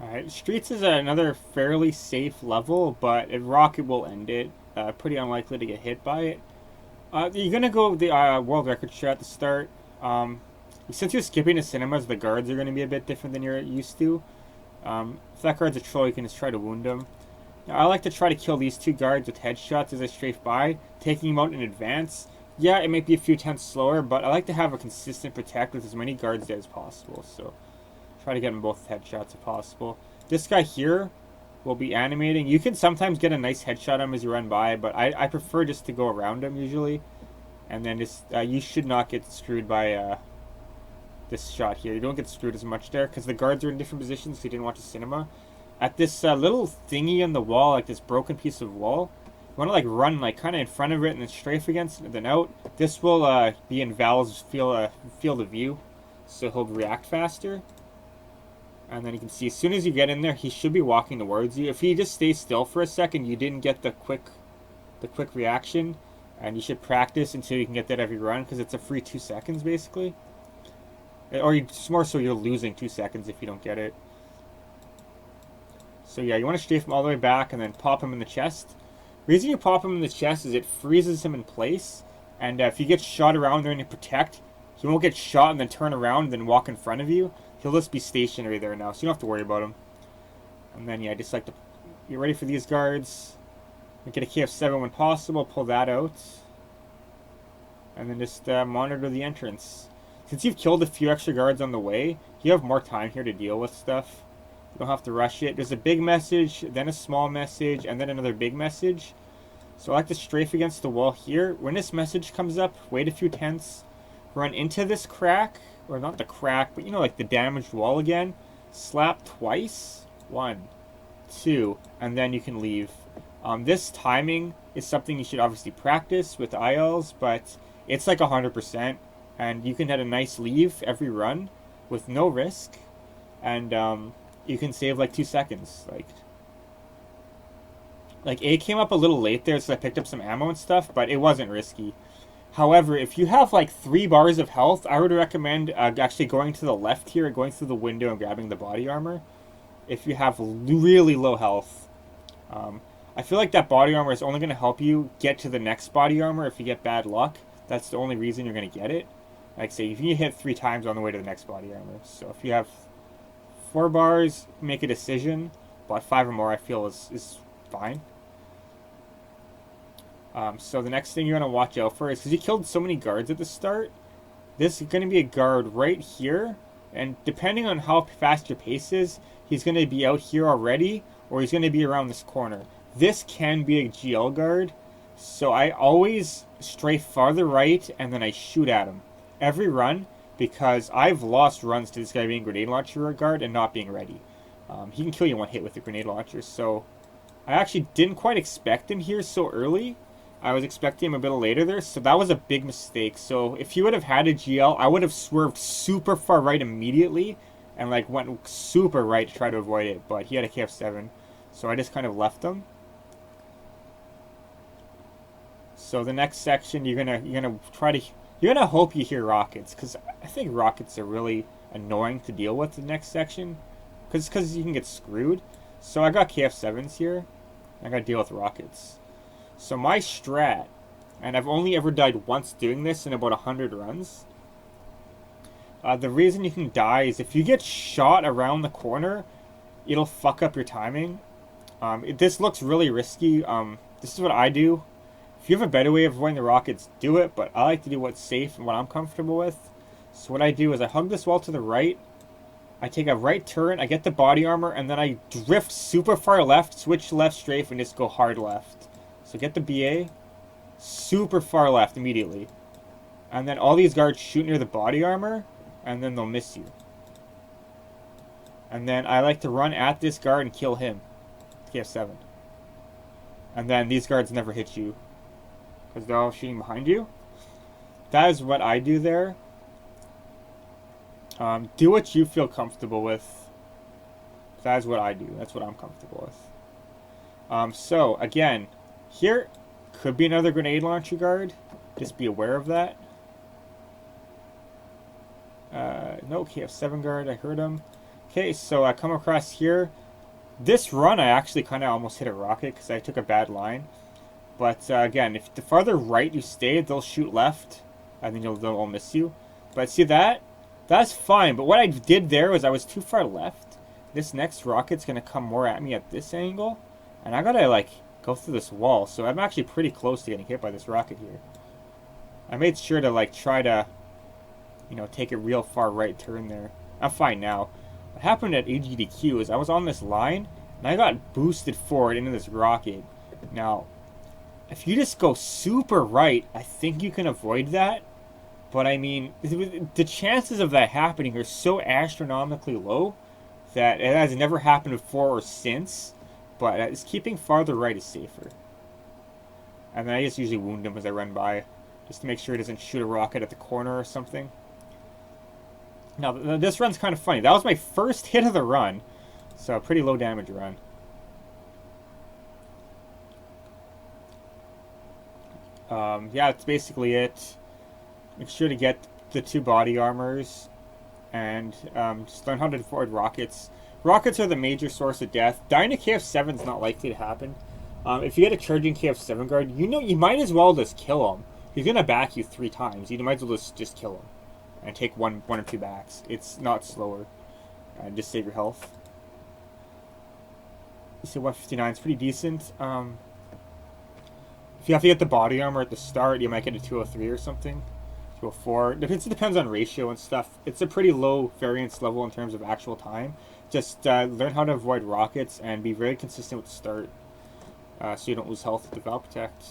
Alright, Streets is another fairly safe level, but a rocket will end it. Pretty unlikely to get hit by it. You're gonna go with the world record shot at the start. Um, since you're skipping the cinemas, the guards are gonna be a bit different than you're used to. If that guard's a troll, you can just try to wound him. Now, I like to try to kill these two guards with headshots as I strafe by, taking them out in advance. Yeah, it might be a few tenths slower, but I like to have a consistent protect with as many guards dead as possible. So try to get them both headshots if possible. This guy here will be animating. You can sometimes get a nice headshot on him as you run by, but I prefer just to go around him usually. And then just you should not get screwed by this shot here. You don't get screwed as much there because the guards are in different positions so you didn't watch the cinema. At this little thingy on the wall, like this broken piece of wall, you want to like run like kind of in front of it and then strafe against it and then out. This will be in Val's field of view, so he'll react faster. And then you can see as soon as you get in there, he should be walking towards you. If he just stays still for a second, you didn't get the quick reaction. And you should practice until you can get that every run, because it's a free 2 seconds basically. Or more so you're losing 2 seconds if you don't get it. So yeah, you want to strafe him all the way back and then pop him in the chest. The reason you pop him in the chest is it freezes him in place. And if you get shot around there and you protect, he won't get shot and then turn around and then walk in front of you. He'll just be stationary there now, so you don't have to worry about him. And then yeah, just like to get ready for these guards. Get a KF7 when possible, pull that out. And then just monitor the entrance. Since you've killed a few extra guards on the way, you have more time here to deal with stuff. You don't have to rush it. There's a big message, then a small message, and then another big message. So I like to strafe against the wall here. When this message comes up, wait a few tenths, run into this crack, or not the crack, but you know, like the damaged wall again. Slap twice. 1, 2, and then you can leave. This timing is something you should obviously practice with ILs, but it's like 100%, and you can have a nice leave every run with no risk, and you can save like 2 seconds. Like A came up a little late there, so I picked up some ammo and stuff, but it wasn't risky. However, if you have like 3 bars of health, I would recommend actually going to the left here, going through the window and grabbing the body armor. If you have really low health, I feel like that body armor is only going to help you get to the next body armor if you get bad luck. That's the only reason you're going to get it. Like say, if you hit 3 times on the way to the next body armor. So if you have 4 bars, make a decision. But 5 or more, I feel is fine. So the next thing you're going to watch out for is, because you killed so many guards at the start, this is going to be a guard right here. And depending on how fast your pace is, he's going to be out here already, or he's going to be around this corner. This can be a GL guard, so I always strafe farther right and then I shoot at him every run, because I've lost runs to this guy being grenade launcher guard and not being ready. He can kill you in 1 hit with the grenade launcher, so I actually didn't quite expect him here so early. I was expecting him a bit later there, so that was a big mistake. So if he would have had a GL, I would have swerved super far right immediately and like went super right to try to avoid it, but he had a KF7, so I just kind of left him. So the next section, you're gonna hope you hear rockets, because I think rockets are really annoying to deal with the next section, because you can get screwed. So I got KF7s here. I gotta deal with rockets. So my strat, and I've only ever died once doing this in about 100 runs. The reason you can die is if you get shot around the corner, it'll fuck up your timing. This looks really risky. This is what I do. If you have a better way of avoiding the rockets, do it, but I like to do what's safe and what I'm comfortable with. So what I do is I hug this wall to the right, I take a right turn, I get the body armor, and then I drift super far left, switch left strafe, and just go hard left. So get the BA, super far left immediately. And then all these guards shoot near the body armor, and then they'll miss you. And then I like to run at this guard and kill him. KF7. And then these guards never hit you, because they're all shooting behind you. That is what I do there. Do what you feel comfortable with. That is what I do. That's what I'm comfortable with. So, again, here could be another grenade launcher guard. Just be aware of that. No, KF7 guard, I heard him. Okay, so I come across here. This run, I actually kind of almost hit a rocket because I took a bad line. But again, if the farther right you stay, they'll shoot left, and then they'll miss you. But see that? That's fine. But what I did there was I was too far left. This next rocket's gonna come more at me at this angle, and I gotta like go through this wall. So I'm actually pretty close to getting hit by this rocket here. I made sure to like try to, take a real far right turn there. I'm fine now. What happened at AGDQ is I was on this line, and I got boosted forward into this rocket. Now, if you just go super right, I think you can avoid that. But I mean, the chances of that happening are so astronomically low that it has never happened before or since. But it's keeping farther right is safer. And then I just usually wound him as I run by, just to make sure he doesn't shoot a rocket at the corner or something. Now, this run's kind of funny. That was my first hit of the run, so a pretty low damage run. Yeah, that's basically it. Make sure to get the 2 body armors, and just learn how to avoid rockets. Rockets are the major source of death. Dying to KF7 is not likely to happen. If you get a charging KF7 guard, you might as well just kill him. He's gonna back you 3 times. You might as well just kill him and take one or 2 backs. It's not slower, and just save your health. You say 159 is pretty decent. If you have to get the body armor at the start, you might get a 203 or something. 204. It depends on ratio and stuff. It's a pretty low variance level in terms of actual time. Just learn how to avoid rockets and be very consistent with the start, so you don't lose health with the Valve Protect.